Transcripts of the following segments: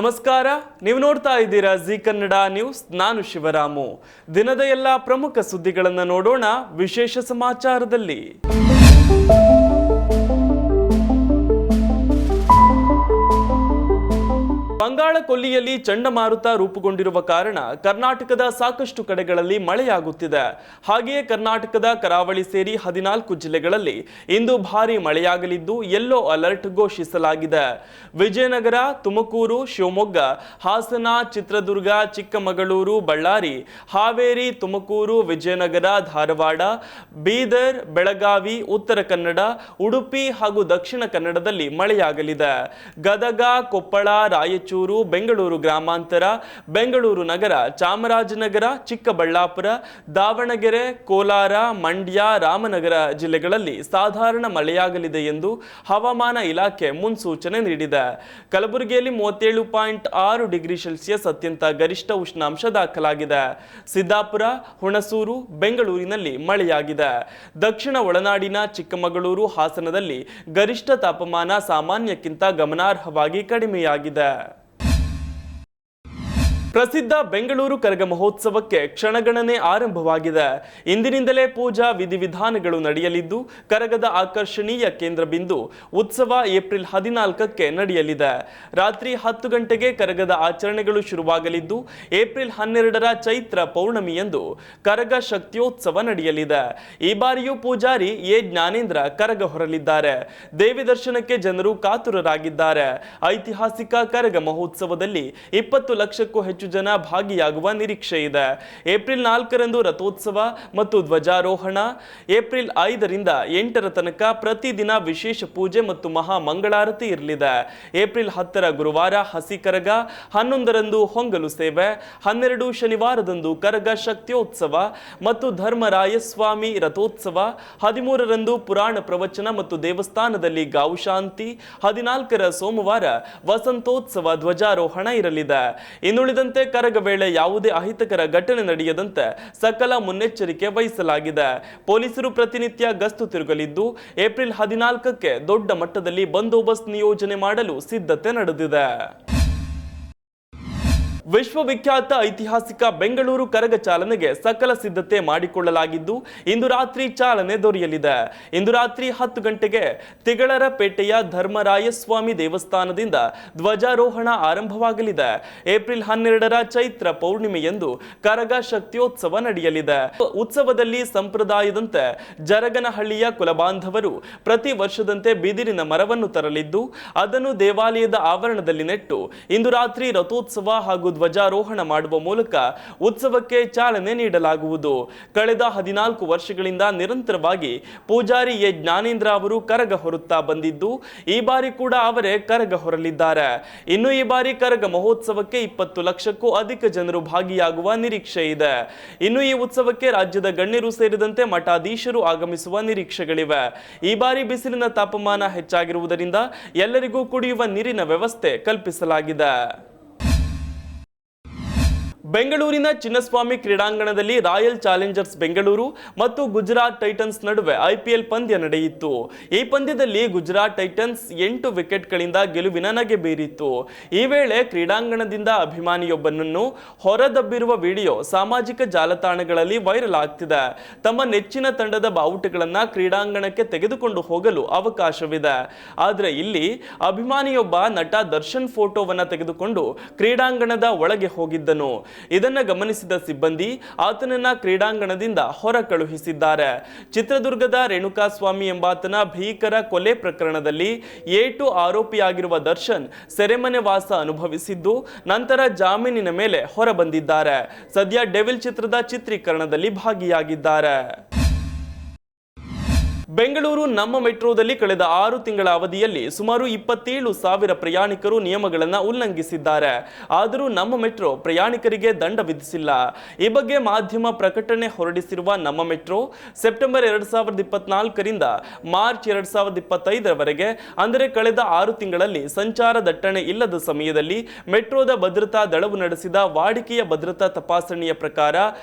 ನಮಸ್ಕಾರ, ನೀವು ನೋಡ್ತಾ ಇದ್ದೀರಾ ಜಿ ಕನ್ನಡ ನ್ಯೂಸ್. ನಾನು ಶಿವರಾಮು. ದಿನದ ಎಲ್ಲ ಪ್ರಮುಖ ಸುದ್ದಿಗಳನ್ನು ನೋಡೋಣ ವಿಶೇಷ ಸಮಾಚಾರದಲ್ಲಿ. ಬಂಗಾಳ ಕೊಲ್ಲಿಯಲ್ಲಿ ಚಂಡಮಾರುತ ರೂಪುಗೊಂಡಿರುವ ಕಾರಣ ಕರ್ನಾಟಕದ ಸಾಕಷ್ಟು ಕಡೆಗಳಲ್ಲಿ ಮಳೆಯಾಗುತ್ತಿದೆ. ಹಾಗೆಯೇ ಕರ್ನಾಟಕದ ಕರಾವಳಿ ಸೇರಿ 14 ಜಿಲ್ಲೆಗಳಲ್ಲಿ ಇಂದು ಭಾರೀ ಮಳೆಯಾಗಲಿದ್ದು ಯೆಲ್ಲೋ ಅಲರ್ಟ್ ಘೋಷಿಸಲಾಗಿದೆ. ವಿಜಯನಗರ, ತುಮಕೂರು, ಶಿವಮೊಗ್ಗ, ಹಾಸನ, ಚಿತ್ರದುರ್ಗ, ಚಿಕ್ಕಮಗಳೂರು, ಬಳ್ಳಾರಿ, ಹಾವೇರಿ, ತುಮಕೂರು, ವಿಜಯನಗರ, ಧಾರವಾಡ, ಬೀದರ್, ಬೆಳಗಾವಿ, ಉತ್ತರ ಕನ್ನಡ, ಉಡುಪಿ ಹಾಗೂ ದಕ್ಷಿಣ ಕನ್ನಡದಲ್ಲಿ ಮಳೆಯಾಗಲಿದೆ. ಗದಗ, ಕೊಪ್ಪಳ, ರಾಯಚೂರು, ಬೆಂಗಳೂರು ಗ್ರಾಮಾಂತರ, ಬೆಂಗಳೂರು ನಗರ, ಚಾಮರಾಜನಗರ, ಚಿಕ್ಕಬಳ್ಳಾಪುರ, ದಾವಣಗೆರೆ, ಕೋಲಾರ, ಮಂಡ್ಯ, ರಾಮನಗರ ಜಿಲ್ಲೆಗಳಲ್ಲಿ ಸಾಧಾರಣ ಮಳೆಯಾಗಲಿದೆ ಎಂದು ಹವಾಮಾನ ಇಲಾಖೆ ಮುನ್ಸೂಚನೆ ನೀಡಿದೆ. ಕಲಬುರಗಿಯಲ್ಲಿ 37.6 ಡಿಗ್ರಿ ಸೆಲ್ಸಿಯಸ್ ಅತ್ಯಂತ ಗರಿಷ್ಠ ಉಷ್ಣಾಂಶ ದಾಖಲಾಗಿದೆ. ಸಿದ್ದಾಪುರ, ಹುಣಸೂರು, ಬೆಂಗಳೂರಿನಲ್ಲಿ ಮಳೆಯಾಗಿದೆ. ದಕ್ಷಿಣ ಒಳನಾಡಿನ ಚಿಕ್ಕಮಗಳೂರು, ಹಾಸನದಲ್ಲಿ ಗರಿಷ್ಠ ತಾಪಮಾನ ಸಾಮಾನ್ಯಕ್ಕಿಂತ ಗಮನಾರ್ಹವಾಗಿ ಕಡಿಮೆಯಾಗಿದೆ. ಪ್ರಸಿದ್ಧ ಬೆಂಗಳೂರು ಕರಗ ಮಹೋತ್ಸವಕ್ಕೆ ಕ್ಷಣಗಣನೆ ಆರಂಭವಾಗಿದೆ. ಇಂದಿನಿಂದಲೇ ಪೂಜಾ ವಿಧಿವಿಧಾನಗಳು ನಡೆಯಲಿದ್ದು ಕರಗದ ಆಕರ್ಷಣೀಯ ಕೇಂದ್ರ ಬಿಂದು ಉತ್ಸವ ಏಪ್ರಿಲ್ 14ಕ್ಕೆ ನಡೆಯಲಿದೆ. ರಾತ್ರಿ 10 ಗಂಟೆಗೆ ಕರಗದ ಆಚರಣೆಗಳು ಶುರುವಾಗಲಿದ್ದು ಏಪ್ರಿಲ್ 12ರ ಚೈತ್ರ ಪೌರ್ಣಮಿಯಂದು ಕರಗ ಶಕ್ತಿಯೋತ್ಸವ ನಡೆಯಲಿದೆ. ಈ ಬಾರಿಯೂ ಪೂಜಾರಿ ಎ ಜ್ಞಾನೇಂದ್ರ ಕರಗ ಹೊರಲಿದ್ದಾರೆ. ದೇವಿ ದರ್ಶನಕ್ಕೆ ಜನರು ಕಾತುರರಾಗಿದ್ದಾರೆ. ಐತಿಹಾಸಿಕ ಕರಗ ಮಹೋತ್ಸವದಲ್ಲಿ 20 ಲಕ್ಷಕ್ಕೂ ಹೆಚ್ಚು ಜನ ಭಾಗಿಯಾಗುವ ನಿರೀಕ್ಷೆ ಇದೆ. ಏಪ್ರಿಲ್ 4ರಂದು ರಥೋತ್ಸವ ಮತ್ತು ಧ್ವಜಾರೋಹಣ, ಏಪ್ರಿಲ್ 5ರಿಂದ 8ರ ತನಕ ಪ್ರತಿದಿನ ವಿಶೇಷ ಪೂಜೆ ಮತ್ತು ಮಹಾ ಮಂಗಳಾರತಿ ಇರಲಿದೆ. ಏಪ್ರಿಲ್ 10ರ ಗುರುವಾರ ಹಸಿ ಕರಗ, 11ರಂದು ಹೊಂಗಲು ಸೇವೆ, 12 ಶನಿವಾರದಂದು ಕರಗ ಶಕ್ತಿಯೋತ್ಸವ ಮತ್ತು ಧರ್ಮರಾಯಸ್ವಾಮಿ ರಥೋತ್ಸವ, 13ರಂದು ಪುರಾಣ ಪ್ರವಚನ ಮತ್ತು ದೇವಸ್ಥಾನದಲ್ಲಿ ಗಾವು ಶಾಂತಿ, 14ರ ಸೋಮವಾರ ವಸಂತೋತ್ಸವ ಧ್ವಜಾರೋಹಣ ಇರಲಿದೆ. ಇನ್ನುಳಿದಂತೆ ಕರಗ ವೇಳೆ ಯಾವುದೇ ಅಹಿತಕರ ಘಟನೆ ನಡೆಯದಂತೆ ಸಕಲ ಮುನ್ನೆಚ್ಚರಿಕೆ ವಹಿಸಲಾಗಿದೆ. ಪೊಲೀಸರು ಪ್ರತಿನಿತ್ಯ ಗಸ್ತು ತಿರುಗಲಿದ್ದು ಏಪ್ರಿಲ್ 14ಕ್ಕೆ ದೊಡ್ಡ ಮಟ್ಟದಲ್ಲಿ ಬಂದೋಬಸ್ತ್ ನಿಯೋಜನೆ ಮಾಡಲು ಸಿದ್ಧತೆ ನಡೆದಿದೆ. ವಿಶ್ವವಿಖ್ಯಾತ ಐತಿಹಾಸಿಕ ಬೆಂಗಳೂರು ಕರಗ ಚಾಲನೆಗೆ ಸಕಲ ಸಿದ್ಧತೆ ಮಾಡಿಕೊಳ್ಳಲಾಗಿದ್ದು ಇಂದು ರಾತ್ರಿ ಚಾಲನೆ ದೊರೆಯಲಿದೆ. ಇಂದು ರಾತ್ರಿ 10 ಗಂಟೆಗೆ ತಿಗಳರಪೇಟೆಯ ಧರ್ಮರಾಯಸ್ವಾಮಿ ದೇವಸ್ಥಾನದಿಂದ ಧ್ವಜಾರೋಹಣ ಆರಂಭವಾಗಲಿದೆ. ಏಪ್ರಿಲ್ 12ರ ಚೈತ್ರ ಪೌರ್ಣಿಮೆಯಂದು ಕರಗ ಶಕ್ತಿಯೋತ್ಸವ ನಡೆಯಲಿದೆ. ಉತ್ಸವದಲ್ಲಿ ಸಂಪ್ರದಾಯದಂತೆ ಜರಗನಹಳ್ಳಿಯ ಕುಲಬಾಂಧವರು ಪ್ರತಿ ವರ್ಷದಂತೆ ಬಿದಿರಿನ ಮರವನ್ನು ತರಲಿದ್ದು ಅದನ್ನು ದೇವಾಲಯದ ಆವರಣದಲ್ಲಿ ನೆಟ್ಟು ಇಂದು ರಾತ್ರಿ ರಥೋತ್ಸವ ಹಾಗೂ ಧ್ವಜಾರೋಹಣ ಮಾಡುವ ಮೂಲಕ ಉತ್ಸವಕ್ಕೆ ಚಾಲನೆ ನೀಡಲಾಗುವುದು. ಕಳೆದ 14 ವರ್ಷಗಳಿಂದ ನಿರಂತರವಾಗಿ ಪೂಜಾರಿ ಎ ಜ್ಞಾನೇಂದ್ರ ಅವರು ಕರಗ ಹೊರುತ್ತಾ ಬಂದಿದ್ದು ಈ ಬಾರಿ ಕೂಡ ಅವರೇ ಕರಗ ಹೊರಲಿದ್ದಾರೆ. ಇನ್ನು ಈ ಬಾರಿ ಕರಗ ಮಹೋತ್ಸವಕ್ಕೆ 20 ಲಕ್ಷಕ್ಕೂ ಅಧಿಕ ಜನರು ಭಾಗಿಯಾಗುವ ನಿರೀಕ್ಷೆ ಇದೆ. ಇನ್ನು ಈ ಉತ್ಸವಕ್ಕೆ ರಾಜ್ಯದ ಗಣ್ಯರು ಸೇರಿದಂತೆ ಮಠಾಧೀಶರು ಆಗಮಿಸುವ ನಿರೀಕ್ಷೆಗಳಿವೆ. ಈ ಬಾರಿ ಬಿಸಿಲಿನ ತಾಪಮಾನ ಹೆಚ್ಚಾಗಿರುವುದರಿಂದ ಎಲ್ಲರಿಗೂ ಕುಡಿಯುವ ನೀರಿನ ವ್ಯವಸ್ಥೆ ಕಲ್ಪಿಸಲಾಗಿದೆ. ಬೆಂಗಳೂರಿನ ಚಿನ್ನಸ್ವಾಮಿ ಕ್ರೀಡಾಂಗಣದಲ್ಲಿ ರಾಯಲ್ ಚಾಲೆಂಜರ್ಸ್ ಬೆಂಗಳೂರು ಮತ್ತು ಗುಜರಾತ್ ಟೈಟನ್ಸ್ ನಡುವೆ IPL ಪಂದ್ಯ ನಡೆಯಿತು. ಈ ಪಂದ್ಯದಲ್ಲಿ ಗುಜರಾತ್ ಟೈಟನ್ಸ್ 8 ವಿಕೆಟ್ಗಳಿಂದ ಗೆಲುವಿನ ನಗೆ ಬೀರಿತ್ತು. ಈ ವೇಳೆ ಕ್ರೀಡಾಂಗಣದಿಂದ ಅಭಿಮಾನಿಯೊಬ್ಬನನ್ನು ಹೊರದಬ್ಬಿರುವ ವಿಡಿಯೋ ಸಾಮಾಜಿಕ ಜಾಲತಾಣಗಳಲ್ಲಿ ವೈರಲ್ ಆಗ್ತಿದೆ. ತಮ್ಮ ನೆಚ್ಚಿನ ತಂಡದ ಬಾವುಟಗಳನ್ನು ಕ್ರೀಡಾಂಗಣಕ್ಕೆ ತೆಗೆದುಕೊಂಡು ಹೋಗಲು ಅವಕಾಶವಿದೆ. ಆದರೆ ಇಲ್ಲಿ ಅಭಿಮಾನಿಯೊಬ್ಬ ನಟ ದರ್ಶನ್ ಫೋಟೋವನ್ನು ತೆಗೆದುಕೊಂಡು ಕ್ರೀಡಾಂಗಣದ ಒಳಗೆ ಹೋಗಿದ್ದನು. ಇದನ್ನು ಗಮನಿಸಿದ ಸಿಬ್ಬಂದಿ ಆತನನ್ನ ಕ್ರೀಡಾಂಗಣದಿಂದ ಹೊರ ಕಳುಹಿಸಿದ್ದಾರೆ. ಚಿತ್ರದುರ್ಗದ ರೇಣುಕಾಸ್ವಾಮಿ ಎಂಬಾತನ ಭೀಕರ ಕೊಲೆ ಪ್ರಕರಣದಲ್ಲಿ ಏಟು ಆರೋಪಿಯಾಗಿರುವ ದರ್ಶನ್ ಸೆರೆಮನೆ ವಾಸ ಅನುಭವಿಸಿದ್ದು ನಂತರ ಜಾಮೀನಿನ ಮೇಲೆ ಹೊರ ಬಂದಿದ್ದಾರೆ. ಸದ್ಯ ಡೆವಿಲ್ ಚಿತ್ರದ ಚಿತ್ರೀಕರಣದಲ್ಲಿ ಭಾಗಿಯಾಗಿದ್ದಾರೆ. ಬೆಂಗಳೂರು ನಮ್ಮ ಮೆಟ್ರೋದಲ್ಲಿ ಕಳೆದ 6 ತಿಂಗಳ ಅವಧಿಯಲ್ಲಿ ಸುಮಾರು 27,000 ಪ್ರಯಾಣಿಕರು ನಿಯಮಗಳನ್ನು ಉಲ್ಲಂಘಿಸಿದ್ದಾರೆ. ಆದರೂ ನಮ್ಮ ಮೆಟ್ರೋ ಪ್ರಯಾಣಿಕರಿಗೆ ದಂಡ ವಿಧಿಸಿಲ್ಲ. ಈ ಬಗ್ಗೆ ಮಾಧ್ಯಮ ಪ್ರಕಟಣೆ ಹೊರಡಿಸಿರುವ ನಮ್ಮ ಮೆಟ್ರೋ ಸೆಪ್ಟೆಂಬರ್ 2024ರಿಂದ ಮಾರ್ಚ್ 2025ರವರೆಗೆ ಅಂದರೆ ಕಳೆದ 6 ತಿಂಗಳಲ್ಲಿ ಸಂಚಾರ ದಟ್ಟಣೆ ಇಲ್ಲದ ಸಮಯದಲ್ಲಿ ಮೆಟ್ರೋದ ಭದ್ರತಾ ದಳವು ನಡೆಸಿದ ವಾಡಿಕೆಯ ಭದ್ರತಾ ತಪಾಸಣೆಯ ಪ್ರಕಾರ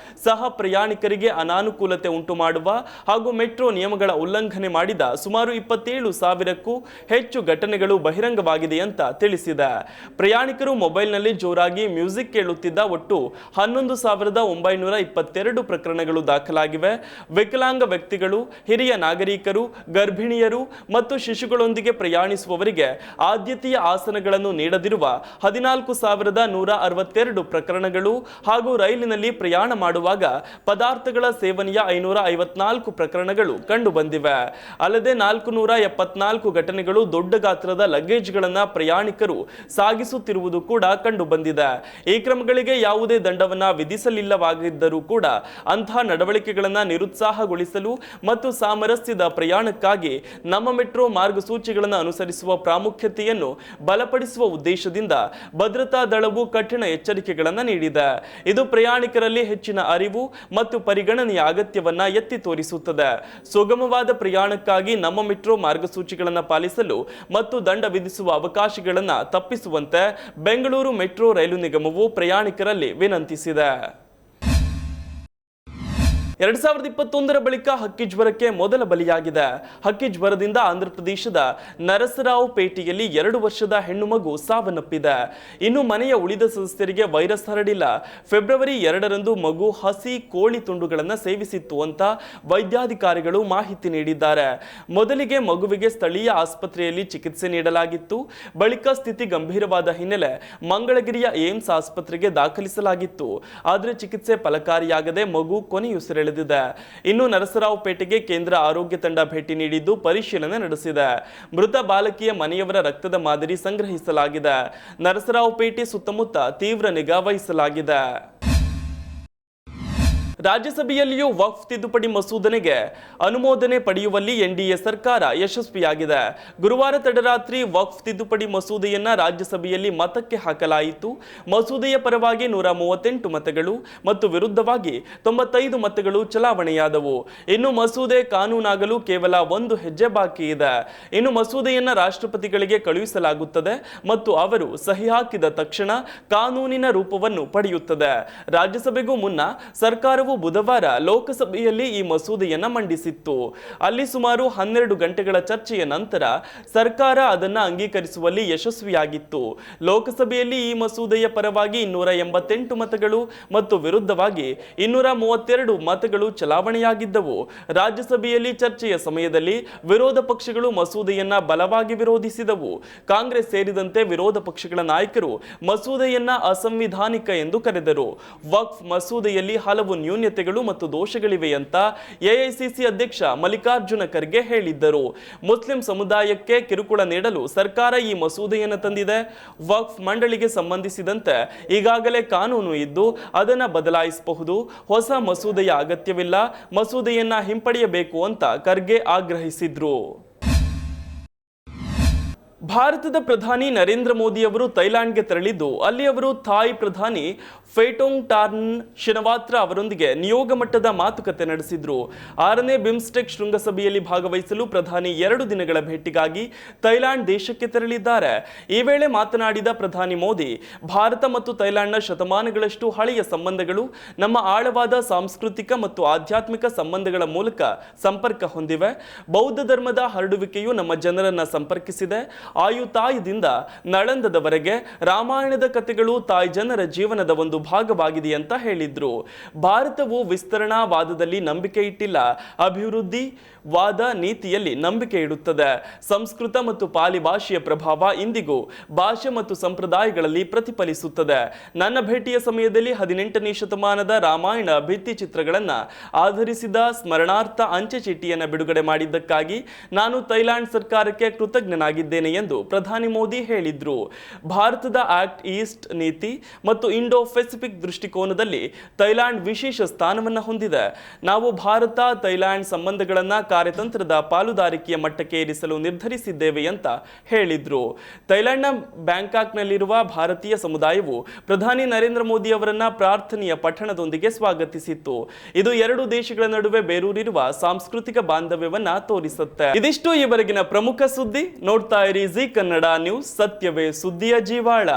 ಸಹ ಪ್ರಯಾಣಿಕರಿಗೆ ಅನಾನುಕೂಲತೆ ಉಂಟುಮಾಡುವ ಹಾಗೂ ಮೆಟ್ರೋ ನಿಯಮಗಳ ಉಲ್ಲಂಘನೆ ಉಲ್ಲಂಘನೆ ಮಾಡಿದ ಸುಮಾರು 27,000ಕ್ಕೂ ಹೆಚ್ಚು ಘಟನೆಗಳು ಬಹಿರಂಗವಾಗಿದೆ ಅಂತ ತಿಳಿಸಿದೆ. ಪ್ರಯಾಣಿಕರು ಮೊಬೈಲ್ನಲ್ಲಿ ಜೋರಾಗಿ ಮ್ಯೂಸಿಕ್ ಕೇಳುತ್ತಿದ್ದ ಒಟ್ಟು 11,922 ಪ್ರಕರಣಗಳು ದಾಖಲಾಗಿವೆ. ವಿಕಲಾಂಗ ವ್ಯಕ್ತಿಗಳು, ಹಿರಿಯ ನಾಗರಿಕರು, ಗರ್ಭಿಣಿಯರು ಮತ್ತು ಶಿಶುಗಳೊಂದಿಗೆ ಪ್ರಯಾಣಿಸುವವರಿಗೆ ಆದ್ಯತೆಯ ಆಸನಗಳನ್ನು ನೀಡದಿರುವ 14,162 ಪ್ರಕರಣಗಳು ಹಾಗೂ ರೈಲಿನಲ್ಲಿ ಪ್ರಯಾಣ ಮಾಡುವಾಗ ಪದಾರ್ಥಗಳ ಸೇವನೆಯ 554 ಪ್ರಕರಣಗಳು ಕಂಡುಬಂದಿವೆ. ಅಲ್ಲದೆ 474 ಘಟನೆಗಳು ದೊಡ್ಡ ಗಾತ್ರದ ಲಗೇಜ್ಗಳನ್ನು ಪ್ರಯಾಣಿಕರು ಸಾಗಿಸುತ್ತಿರುವುದು ಕೂಡ ಕಂಡುಬಂದಿದೆ. ಈ ಕ್ರಮಗಳಿಗೆ ಯಾವುದೇ ದಂಡವನ್ನ ವಿಧಿಸಲಿಲ್ಲವಾಗಿದ್ದರೂ ಕೂಡ ಅಂತಹ ನಡವಳಿಕೆಗಳನ್ನು ನಿರುತ್ಸಾಹಗೊಳಿಸಲು ಮತ್ತು ಸಾಮರಸ್ಯದ ಪ್ರಯಾಣಕ್ಕಾಗಿ ನಮ್ಮ ಮೆಟ್ರೋ ಮಾರ್ಗಸೂಚಿಗಳನ್ನು ಅನುಸರಿಸುವ ಪ್ರಾಮುಖ್ಯತೆಯನ್ನು ಬಲಪಡಿಸುವ ಉದ್ದೇಶದಿಂದ ಭದ್ರತಾ ದಳವು ಕಠಿಣ ಎಚ್ಚರಿಕೆಗಳನ್ನು ನೀಡಿದೆ. ಇದು ಪ್ರಯಾಣಿಕರಲ್ಲಿ ಹೆಚ್ಚಿನ ಅರಿವು ಮತ್ತು ಪರಿಗಣನೆಯ ಅಗತ್ಯವನ್ನ ಎತ್ತಿ ತೋರಿಸುತ್ತದೆ. ಸುಗಮವಾದ ಪ್ರಯಾಣಕ್ಕಾಗಿ ನಮ್ಮ ಮೆಟ್ರೋ ಮಾರ್ಗಸೂಚಿಗಳನ್ನು ಪಾಲಿಸಲು ಮತ್ತು ದಂಡ ವಿಧಿಸುವ ಅವಕಾಶಗಳನ್ನು ತಪ್ಪಿಸುವಂತೆ ಬೆಂಗಳೂರು ಮೆಟ್ರೋ ರೈಲು ನಿಗಮವು ಪ್ರಯಾಣಿಕರಲ್ಲಿ ವಿನಂತಿಸಿದೆ. 2021 ಬಳಿಕ ಹಕ್ಕಿ ಜ್ವರಕ್ಕೆ ಮೊದಲ ಬಲಿಯಾಗಿದೆ. ಹಕ್ಕಿ ಜ್ವರದಿಂದ ಆಂಧ್ರಪ್ರದೇಶದ ನರಸರಾವುಪೇಟೆಯಲ್ಲಿ 2 ವರ್ಷದ ಹೆಣ್ಣು ಮಗು ಸಾವನ್ನಪ್ಪಿದೆ. ಇನ್ನು ಮನೆಯ ಉಳಿದ ಸದಸ್ಯರಿಗೆ ವೈರಸ್ ಹರಡಿಲ್ಲ. ಫೆಬ್ರವರಿ 2ರಂದು ಮಗು ಹಸಿ ಕೋಳಿ ತುಂಡುಗಳನ್ನು ಸೇವಿಸಿತ್ತು ಅಂತ ವೈದ್ಯಾಧಿಕಾರಿಗಳು ಮಾಹಿತಿ ನೀಡಿದ್ದಾರೆ. ಮೊದಲಿಗೆ ಮಗುವಿಗೆ ಸ್ಥಳೀಯ ಆಸ್ಪತ್ರೆಯಲ್ಲಿ ಚಿಕಿತ್ಸೆ ನೀಡಲಾಗಿತ್ತು. ಬಳಿಕ ಸ್ಥಿತಿ ಗಂಭೀರವಾದ ಹಿನ್ನೆಲೆ ಮಂಗಳಗಿರಿಯ ಏಮ್ಸ್ ಆಸ್ಪತ್ರೆಗೆ ದಾಖಲಿಸಲಾಗಿತ್ತು. ಆದರೆ ಚಿಕಿತ್ಸೆ ಫಲಕಾರಿಯಾಗದೆ ಮಗು ಕೊನೆಯುಸಿರೆಳೆದಿದೆ. ಇನ್ನು ನರಸರಾವುಪೇಟೆಗೆ ಕೇಂದ್ರ ಆರೋಗ್ಯ ತಂಡ ಭೇಟಿ ನೀಡಿದ್ದು ಪರಿಶೀಲನೆ ನಡೆಸಿದೆ. ಮೃತ ಬಾಲಕಿಯ ಮನೆಯವರ ರಕ್ತದ ಮಾದರಿ ಸಂಗ್ರಹಿಸಲಾಗಿದೆ. ನರಸರಾವುಪೇಟೆ ಸುತ್ತಮುತ್ತ ತೀವ್ರ ನಿಗಾ ವಹಿಸಲಾಗಿದೆ. ರಾಜ್ಯಸಭೆಯಲ್ಲಿಯೂ ವಕ್ಫ್ ತಿದ್ದುಪಡಿ ಮಸೂದೆಗೆ ಅನುಮೋದನೆ ಪಡೆಯುವಲ್ಲಿ ಎನ್ಡಿಎ ಸರ್ಕಾರ ಯಶಸ್ವಿಯಾಗಿದೆ. ಗುರುವಾರ ತಡರಾತ್ರಿ ವಕ್ಫ್ ತಿದ್ದುಪಡಿ ಮಸೂದೆಯನ್ನ ರಾಜ್ಯಸಭೆಯಲ್ಲಿ ಮತಕ್ಕೆ ಹಾಕಲಾಯಿತು. ಮಸೂದೆಯ ಪರವಾಗಿ 138 ಮತಗಳು ಮತ್ತು ವಿರುದ್ಧವಾಗಿ 95 ಮತಗಳು ಚಲಾವಣೆಯಾದವು. ಇನ್ನು ಮಸೂದೆ ಕಾನೂನಾಗಲು ಕೇವಲ 1 ಹೆಜ್ಜೆ ಬಾಕಿ ಇದೆ. ಇನ್ನು ಮಸೂದೆಯನ್ನ ರಾಷ್ಟ್ರಪತಿಗಳಿಗೆ ಕಳುಹಿಸಲಾಗುತ್ತದೆ ಮತ್ತು ಅವರು ಸಹಿ ಹಾಕಿದ ತಕ್ಷಣ ಕಾನೂನಿನ ರೂಪವನ್ನು ಪಡೆಯುತ್ತದೆ. ರಾಜ್ಯಸಭೆಗೂ ಮುನ್ನ ಸರ್ಕಾರವು ಬುಧವಾರ ಲೋಕಸಭೆಯಲ್ಲಿ ಈ ಮಸೂದೆಯನ್ನ ಮಂಡಿಸಿತ್ತು. ಅಲ್ಲಿ ಸುಮಾರು 12 ಗಂಟೆಗಳ ಚರ್ಚೆಯ ನಂತರ ಸರ್ಕಾರ ಅದನ್ನು ಅಂಗೀಕರಿಸುವಲ್ಲಿ ಯಶಸ್ವಿಯಾಗಿತ್ತು. ಲೋಕಸಭೆಯಲ್ಲಿ ಈ ಮಸೂದೆಯ ಪರವಾಗಿ 288 ಮತಗಳು ಮತ್ತು ವಿರುದ್ಧವಾಗಿ 232 ಮತಗಳು ಚಲಾವಣೆಯಾಗಿದ್ದವು. ರಾಜ್ಯಸಭೆಯಲ್ಲಿ ಚರ್ಚೆಯ ಸಮಯದಲ್ಲಿ ವಿರೋಧ ಪಕ್ಷಗಳು ಮಸೂದೆಯನ್ನ ಬಲವಾಗಿ ವಿರೋಧಿಸಿದವು. ಕಾಂಗ್ರೆಸ್ ಸೇರಿದಂತೆ ವಿರೋಧ ಪಕ್ಷಗಳ ನಾಯಕರು ಮಸೂದೆಯನ್ನ ಅಸಂವಿಧಾನಿಕ ಎಂದು ಕರೆದರು. ವಕ್ಫ್ ಮಸೂದೆಯಲ್ಲಿ ಹಲವು ನ್ಯೂನ್ಯತೆಗಳು ಮತ್ತು ದೋಷಗಳಿವೆ ಅಂತ ಎಐಸಿಸಿ ಅಧ್ಯಕ್ಷ ಮಲ್ಲಿಕಾರ್ಜುನ ಖರ್ಗೆ ಹೇಳಿದ್ದರು. ಮುಸ್ಲಿಂ ಸಮುದಾಯಕ್ಕೆ ಕಿರುಕುಳ ನೀಡಲು ಸರ್ಕಾರ ಈ ಮಸೂದೆಯನ್ನು ತಂದಿದೆ. ವಕ್ಫ್ ಮಂಡಳಿಗೆ ಸಂಬಂಧಿಸಿದಂತೆ ಈಗಾಗಲೇ ಕಾನೂನು ಇದ್ದು ಅದನ್ನು ಬದಲಾಯಿಸಬಹುದು. ಹೊಸ ಮಸೂದೆಯ ಅಗತ್ಯವಿಲ್ಲ. ಮಸೂದೆಯನ್ನ ಹಿಂಪಡೆಯಬೇಕು ಅಂತ ಖರ್ಗೆ ಆಗ್ರಹಿಸಿದ್ರು. ಭಾರತದ ಪ್ರಧಾನಿ ನರೇಂದ್ರ ಮೋದಿ ಅವರು ಥೈಲ್ಯಾಂಡ್ಗೆ ತೆರಳಿದ್ದು ಅಲ್ಲಿ ಅವರು ಥಾಯ್ ಪ್ರಧಾನಿ ಫೇಟೋಂಗ್ ಟಾರ್ನ್ ಶಿನವಾತ್ರ ಅವರೊಂದಿಗೆ ನಿಯೋಗ ಮಟ್ಟದ ಮಾತುಕತೆ ನಡೆಸಿದ್ರು. 6ನೇ ಬಿಮ್ಸ್ಟೆಕ್ ಶೃಂಗಸಭೆಯಲ್ಲಿ ಭಾಗವಹಿಸಲು ಪ್ರಧಾನಿ 2 ದಿನಗಳ ಭೇಟಿಗಾಗಿ ಥೈಲ್ಯಾಂಡ್ ದೇಶಕ್ಕೆ ತೆರಳಿದ್ದಾರೆ. ಈ ವೇಳೆ ಮಾತನಾಡಿದ ಪ್ರಧಾನಿ ಮೋದಿ, ಭಾರತ ಮತ್ತು ಥೈಲ್ಯಾಂಡ್ನ ಶತಮಾನಗಳಷ್ಟು ಹಳೆಯ ಸಂಬಂಧಗಳು ನಮ್ಮ ಆಳವಾದ ಸಾಂಸ್ಕೃತಿಕ ಮತ್ತು ಆಧ್ಯಾತ್ಮಿಕ ಸಂಬಂಧಗಳ ಮೂಲಕ ಸಂಪರ್ಕ ಹೊಂದಿವೆ. ಬೌದ್ಧ ಧರ್ಮದ ಹರಡುವಿಕೆಯು ನಮ್ಮ ಜನರನ್ನ ಸಂಪರ್ಕಿಸಿದೆ. ಆಯುತಾಯದಿಂದ ನಳಂದದವರೆಗೆ ರಾಮಾಯಣದ ಕಥೆಗಳು ತಾಯ್ ಜನರ ಜೀವನದ ಒಂದು ಭಾಗವಾಗಿದೆ ಅಂತ ಹೇಳಿದ್ರು. ಭಾರತವು ವಿಸ್ತರಣಾವಾದದಲ್ಲಿ ನಂಬಿಕೆ ಇಟ್ಟಿಲ್ಲ, ಅಭಿವೃದ್ಧಿ ವಾದ ನೀತಿಯಲ್ಲಿ ನಂಬಿಕೆ ಇಡುತ್ತದೆ. ಸಂಸ್ಕೃತ ಮತ್ತು ಪಾಲಿ ಭಾಷೆಯ ಪ್ರಭಾವ ಇಂದಿಗೂ ಭಾಷೆ ಮತ್ತು ಸಂಪ್ರದಾಯಗಳಲ್ಲಿ ಪ್ರತಿಫಲಿಸುತ್ತದೆ. ನನ್ನ ಭೇಟಿಯ ಸಮಯದಲ್ಲಿ 18ನೇ ಶತಮಾನದ ರಾಮಾಯಣ ಭಿತ್ತಿ ಚಿತ್ರಗಳನ್ನು ಆಧರಿಸಿದ ಸ್ಮರಣಾರ್ಥ ಅಂಚೆ ಚೀಟಿಯನ್ನು ಬಿಡುಗಡೆ ಮಾಡಿದ್ದಕ್ಕಾಗಿ ನಾನು ಥೈಲ್ಯಾಂಡ್ ಸರ್ಕಾರಕ್ಕೆ ಕೃತಜ್ಞನಾಗಿದ್ದೇನೆ ಎಂದು ಪ್ರಧಾನಿ ಮೋದಿ ಹೇಳಿದ್ರು. ಭಾರತದ ಆಕ್ಟ್ ಈಸ್ಟ್ ನೀತಿ ಮತ್ತು ಇಂಡೋ ಪೆಸಿಫಿಕ್ ದೃಷ್ಟಿಕೋನದಲ್ಲಿ ಥೈಲ್ಯಾಂಡ್ ವಿಶೇಷ ಸ್ಥಾನವನ್ನು ಹೊಂದಿದೆ. ನಾವು ಭಾರತ ಥೈಲ್ಯಾಂಡ್ ಸಂಬಂಧಗಳನ್ನು ಕಾರ್ಯತಂತ್ರದ ಪಾಲುದಾರಿಕೆಯ ಮಟ್ಟಕ್ಕೆ ಏರಿಸಲು ನಿರ್ಧರಿಸಿದ್ದೇವೆ ಅಂತ ಹೇಳಿದ್ರು. ಥೈಲ್ಯಾಂಡ್ನ ಬ್ಯಾಂಕಾಕ್ನಲ್ಲಿರುವ ಭಾರತೀಯ ಸಮುದಾಯವು ಪ್ರಧಾನಿ ನರೇಂದ್ರ ಮೋದಿ ಅವರನ್ನ ಪ್ರಾರ್ಥನೆಯ ಪಠಣದೊಂದಿಗೆ ಸ್ವಾಗತಿಸಿತ್ತು. ಇದು 2 ದೇಶಗಳ ನಡುವೆ ಬೇರೂರಿರುವ ಸಾಂಸ್ಕೃತಿಕ ಬಾಂಧವ್ಯವನ್ನ ತೋರಿಸುತ್ತೆ. ಇದಿಷ್ಟು ಈವರೆಗಿನ ಪ್ರಮುಖ ಸುದ್ದಿ. ನೋಡ್ತಾ ಇರಿ ಜಿ ಕನ್ನಡ ನ್ಯೂಸ್, ಸತ್ಯವೇ ಸುದ್ದಿಯ ಜೀವಾಳ.